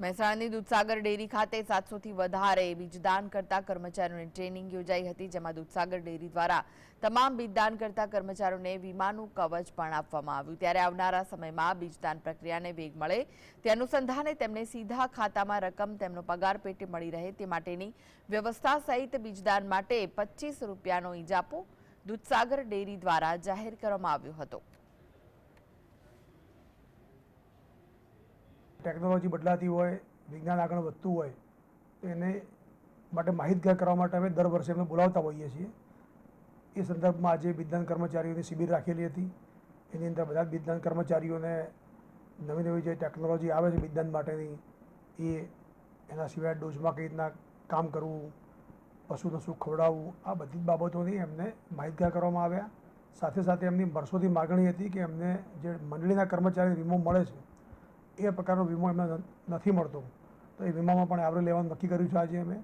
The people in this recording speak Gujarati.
મહેસાણાની દૂધસાગર ડેરી ખાતે 700થી વધારે બીજદાન કરતા કર્મચારીઓની ટ્રેનિંગ યોજાઈ હતી, જેમાં દૂધસાગર ડેરી દ્વારા તમામ બીજદાન કરતા કર્મચારીઓને વીમાનું કવચ પણ આપવામાં આવ્યું। ત્યારે આવનારા સમયમાં બીજદાન પ્રક્રિયાને વેગ મળે તે અનુસંધાને તેમને સીધા ખાતામાં રકમ તેમનો પગાર પેટે મળી રહે તે માટેની વ્યવસ્થા સહિત બીજદાન માટે 25 રૂપિયાનો ઇજાપો દૂધસાગર ડેરી દ્વારા જાહેર કરવામાં આવ્યો હતો। ટેકનોલોજી બદલાતી હોય, વિજ્ઞાન આગળ વધતું હોય તો એને માટે માહિતગાર કરવા માટે અમે દર વર્ષે અમે બોલાવતા હોઈએ છીએ। એ સંદર્ભમાં આજે બીજદાન કર્મચારીઓની શિબિર રાખેલી હતી। એની અંદર બધા જ બીજદાન કર્મચારીઓને નવી નવી જે ટેકનોલોજી આવે છે બીજદાન માટેની એ, એના સિવાય ડોઝમાં કઈ રીતના કામ કરવું, પશુને શું ખવડાવવું, આ બધી જ બાબતોની એમને માહિતગાર કરવામાં આવ્યા। સાથે સાથે એમની વર્ષોથી માગણી હતી કે એમને જે મંડળીના કર્મચારી વીમો મળે છે એ પ્રકારનો વીમો એમને નથી મળતો, તો એ વીમામાં પણ આવરી લેવાનું નક્કી કર્યું છે આજે અમે।